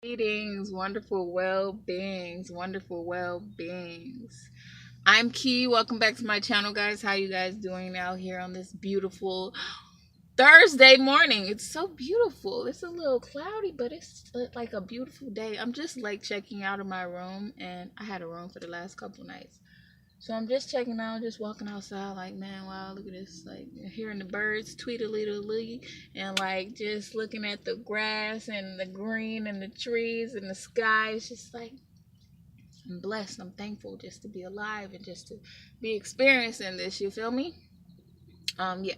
Greetings, wonderful well-beings, wonderful well-beings. I'm Key. Welcome back to my channel, guys. How you guys doing out here on this beautiful Thursday morning? It's so beautiful. It's a little cloudy, but it's like a beautiful day. I'm just like checking out of my room, and I had a room for the last couple nights. So I'm just checking out, just walking outside, like, man, wow, look at this, like, hearing the birds tweet-a-lee, and like just looking at the grass and the green and the trees and the sky. It's just like I'm blessed. I'm thankful just to be alive and just to be experiencing this. You feel me? Yeah.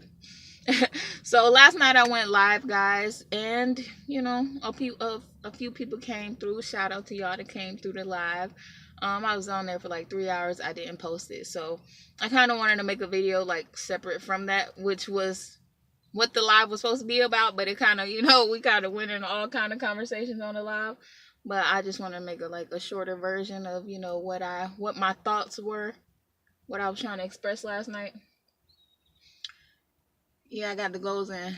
So last night I went live, guys, and a few people came through. Shout out to y'all that came through the live. I was on there for like 3 hours. I didn't post it, so I kind of wanted to make a video like separate from that, which was what the live was supposed to be about. But it kind of, we kind of went in all kind of conversations on the live. But I just want to make a shorter version of what my thoughts were, what I was trying to express last night. Yeah, I got the goals in.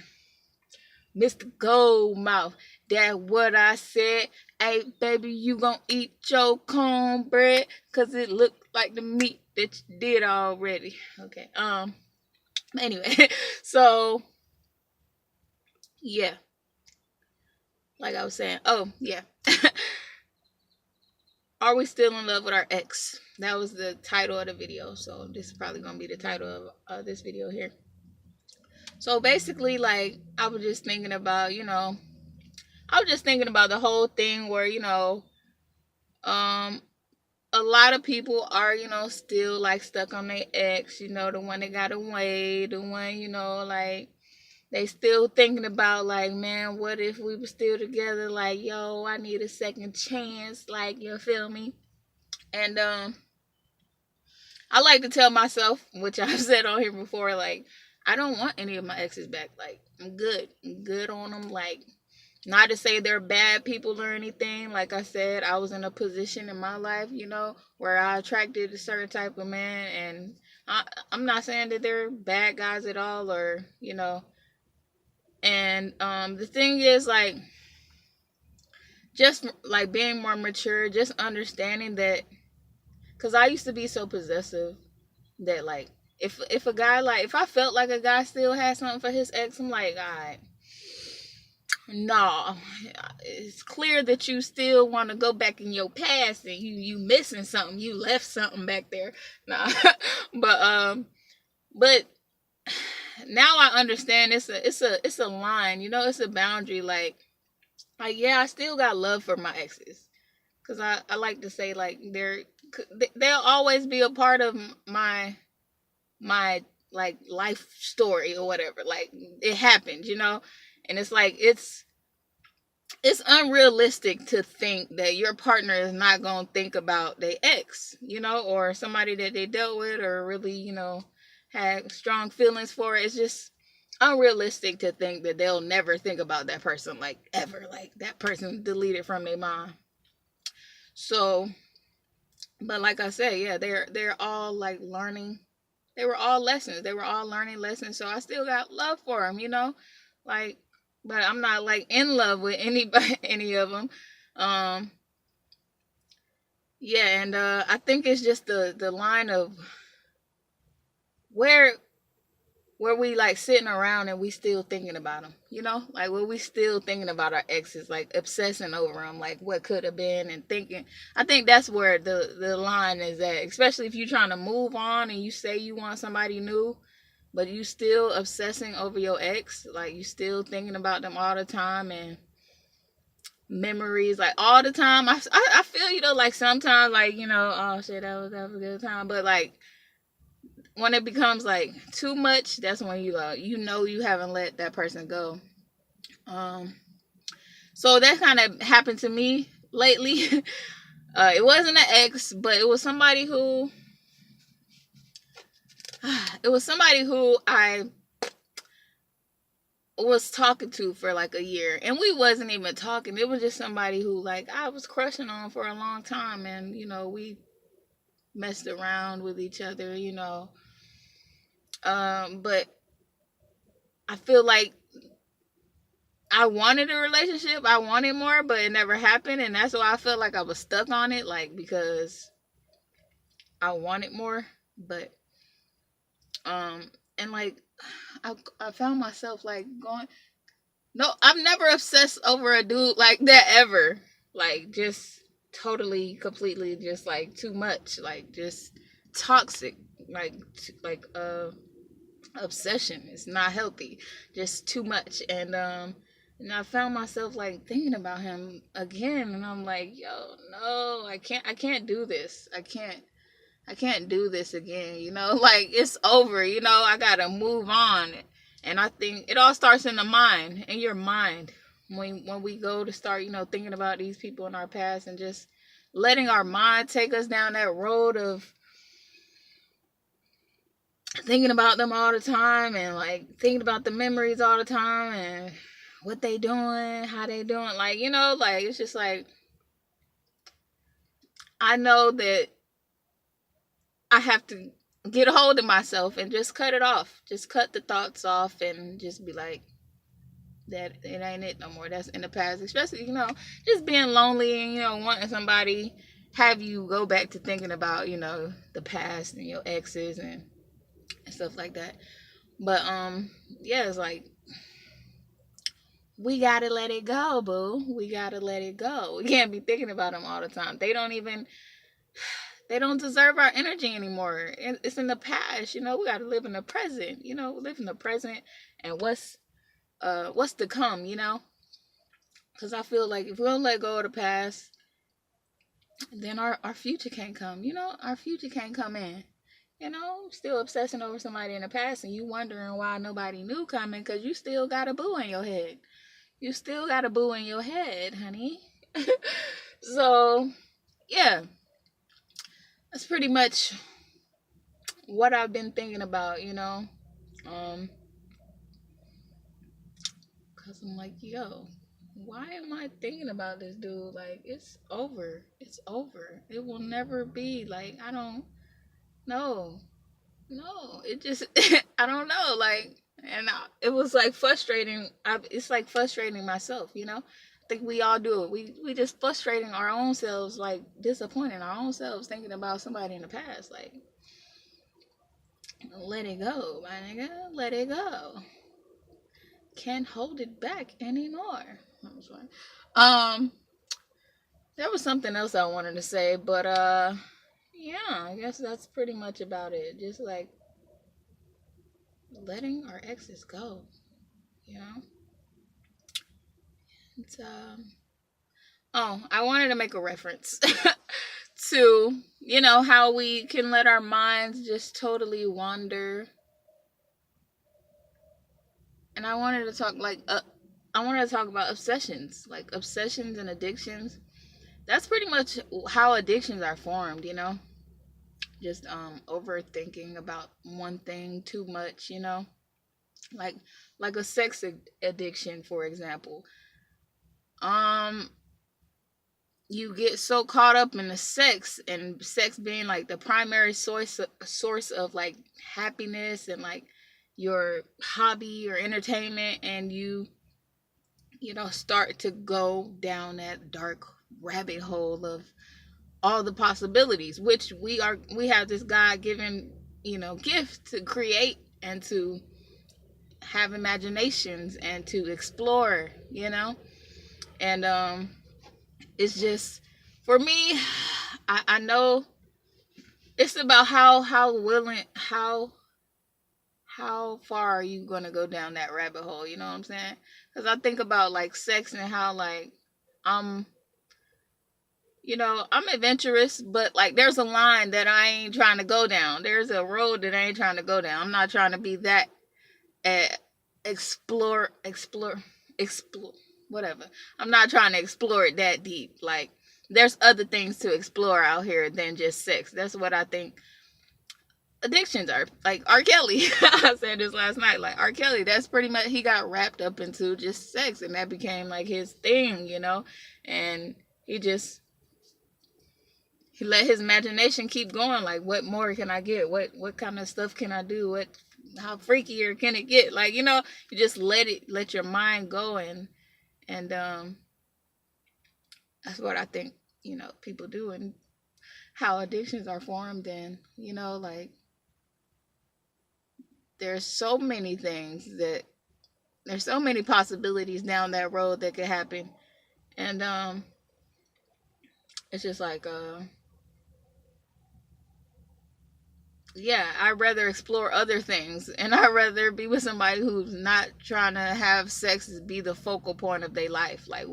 Mr. Goldmouth. That what I said. Hey, baby, you gonna eat your cornbread? Cause it looked like the meat that you did already. Okay. Anyway, so yeah. Like I was saying. Oh, yeah. Are we still in love with our ex? That was the title of the video. So this is probably gonna be the title of this video here. So basically, like, I was just thinking about, the whole thing where, um, a lot of people are, still like stuck on their ex, the one that got away, the one, like they still thinking about like, man, what if we were still together? Like, yo, I need a second chance, like, you feel me? And I like to tell myself, which I've said on here before, like, I don't want any of my exes back. Like, I'm good. I'm good on them. Like, not to say they're bad people or anything. Like I said, I was in a position in my life, where I attracted a certain type of man. And I'm not saying that they're bad guys at all or. And the thing is, like, just like being more mature, just understanding that. Because I used to be so possessive that, like, if a guy, like, if I felt like a guy still had something for his ex, I'm like, all right, no, it's clear that you still want to go back in your past and you missing something, you left something back there. Nah. but now I understand it's a line, it's a boundary. Like, yeah, I still got love for my exes, because I like to say, like, they'll always be a part of my like life story or whatever. Like, it happened. And it's like it's unrealistic to think that your partner is not going to think about their ex, or somebody that they dealt with or really, had strong feelings for. It's just unrealistic to think that they'll never think about that person, like, ever. Like, that person deleted from their mind. So, but like I said, yeah, they're all like learning. They were all lessons. They were all learning lessons. So I still got love for them. Like, but I'm not like in love with anybody, any of them. Um, yeah, and I think it's just the line of where where we like sitting around and we still thinking about them. Like, where we still thinking about our exes, like obsessing over them, like what could have been, and thinking. I think that's where the line is at, especially if you're trying to move on and you say you want somebody new, but you still obsessing over your ex, like you still thinking about them all the time, and memories like all the time. I feel, like sometimes, like, oh shit, that was a good time, but like when it becomes like too much, that's when you haven't let that person go. Um, so that kind of happened to me lately. It wasn't an ex, but it was somebody who I was talking to for like a year, and we wasn't even talking. It was just somebody who, like, I was crushing on for a long time, and we messed around with each other. But I feel like I wanted a relationship. I wanted more, but it never happened. And that's why I felt like I was stuck on it. Like, because I wanted more. But, and like, I found myself like going, no, I've never obsessed over a dude like that ever. Like, just totally, completely, just like too much. Like, just toxic. Like, obsession. It's not healthy. Just too much. And I found myself like thinking about him again, and I'm like, yo, no, I can't do this. I can't do this again. Like, it's over. I gotta move on. And I think it all starts in the mind, in your mind. When we go to start, thinking about these people in our past and just letting our mind take us down that road of thinking about them all the time, and like thinking about the memories all the time, and what they doing, how they doing, like, like, it's just like, I know that I have to get a hold of myself and just cut it off, just cut the thoughts off, and just be like, that it ain't it no more, that's in the past. Especially, just being lonely and wanting somebody have you go back to thinking about the past and your exes and stuff like that. But yeah, it's like, we gotta let it go, boo. We gotta let it go. We can't be thinking about them all the time. They don't deserve our energy anymore. It's in the past. We gotta live in the present. Live in the present and what's to come. Because I feel like if we don't let go of the past, then our future can't come. Our future can't come in. Still obsessing over somebody in the past, and you wondering why nobody knew coming, because you still got a boo in your head. You still got a boo in your head, honey. So, yeah. That's pretty much what I've been thinking about, because I'm like, yo, why am I thinking about this dude? Like, it's over. It's over. It will never be. Like, I don't know. No, it just, I don't know. Like, and it was like frustrating. It's like frustrating myself, I think we all do it. We just frustrating our own selves, like disappointing our own selves, thinking about somebody in the past. Like, let it go, my nigga. Let it go. Can't hold it back anymore. There was something else I wanted to say, but yeah, I guess that's pretty much about it. Just like letting our exes go, It's oh, I wanted to make a reference to, how we can let our minds just totally wander. And I wanted to talk about obsessions, like obsessions and addictions. That's pretty much how addictions are formed, just overthinking about one thing too much, like a sex addiction, for example. You get so caught up in the sex, and sex being like the primary source of like happiness and like your hobby or entertainment, and you start to go down that dark rabbit hole of all the possibilities, which we have this God-given gift to create and to have imaginations and to explore, and it's just, for me, I know it's about how willing, how far are you gonna go down that rabbit hole, you know what I'm saying? Because I think about like sex and how like I'm adventurous, but like there's a line that I ain't trying to go down. There's a road that I ain't trying to go down. I'm not trying to be that explore whatever. I'm not trying to explore it that deep. Like, there's other things to explore out here than just sex. That's what I think addictions are. Like R. Kelly. I said this last night. Like R. Kelly, that's pretty much, he got wrapped up into just sex, and that became like his thing, and he let his imagination keep going. Like, what more can I get? What kind of stuff can I do? How freakier can it get? Like, you just let your mind go, and And that's what I think, people do, and how addictions are formed. And, like, there's so many things that there's so many possibilities down that road that could happen. And it's just like yeah, I'd rather explore other things, and I'd rather be with somebody who's not trying to have sex be the focal point of their life. Like,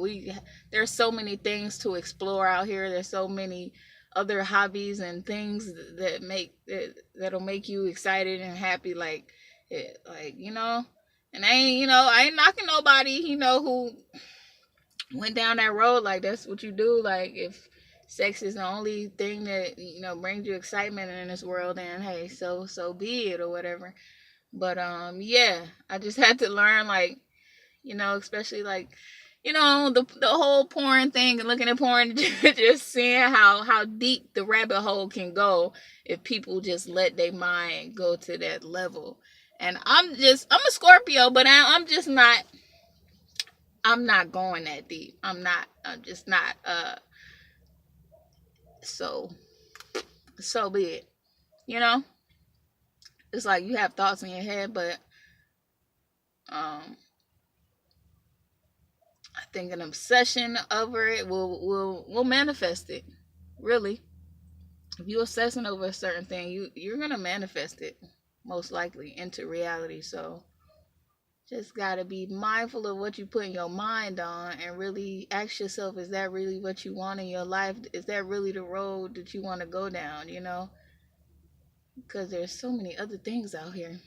there's so many things to explore out here. There's so many other hobbies and things that'll make you excited and happy. Like, and I ain't knocking nobody, who went down that road. Like, that's what you do. Like, if sex is the only thing that brings you excitement in this world, then hey, so be it, or whatever. But yeah, I just had to learn, like, especially like, the whole porn thing, and looking at porn, just seeing how deep the rabbit hole can go if people just let their mind go to that level. And I'm a Scorpio, but I'm just not. I'm not going that deep. I'm just not. So be it. You know, it's like you have thoughts in your head, but I think an obsession over it will manifest it. Really, if you're obsessing over a certain thing, you're gonna manifest it most likely into reality. So just gotta be mindful of what you put in your mind on, and really ask yourself: is that really what you want in your life? Is that really the road that you want to go down? Because there's so many other things out here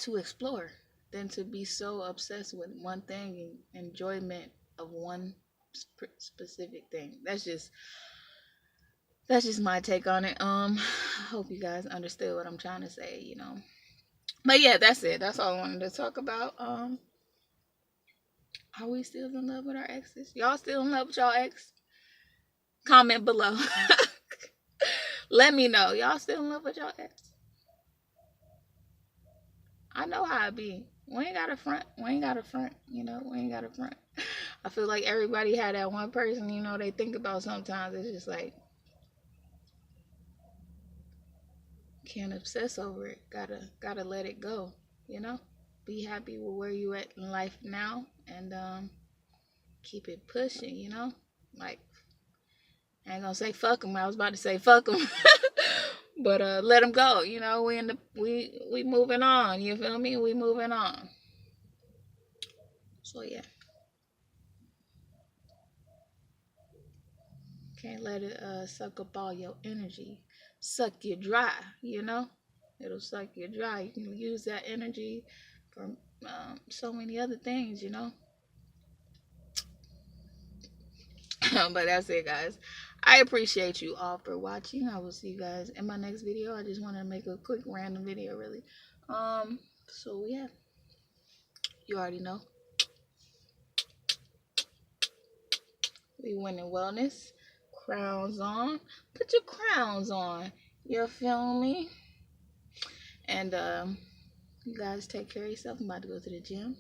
to explore than to be so obsessed with one thing and enjoyment of one specific thing. That's just my take on it. I hope you guys understood what I'm trying to say. But yeah, that's it. That's all I wanted to talk about. Are we still in love with our exes? Y'all still in love with y'all ex? Comment below. Let me know. Y'all still in love with y'all ex? I know how it be. We ain't got a front. We ain't got a front. We ain't got a front. I feel like everybody had that one person, they think about sometimes. It's just like, can't obsess over it. Gotta let it go. Be happy with where you at in life now, and keep it pushing. Like, I ain't gonna say fuck them. I was about to say fuck them. But let them go. We moving on. You feel me? We moving on. So yeah, can't let it suck up all your energy, suck you dry. It'll suck you dry. You can use that energy for so many other things. But that's it, guys. I appreciate you all for watching. I will see you guys in my next video. I just wanted to make a quick random video, really. So yeah, you already know. We winning wellness. Crowns on. Put your crowns on. You feel me? And you guys take care of yourself. I'm about to go to the gym.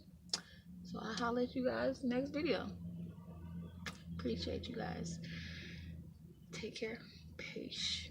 So I'll holler at you guys next video. Appreciate you guys. Take care. Peace.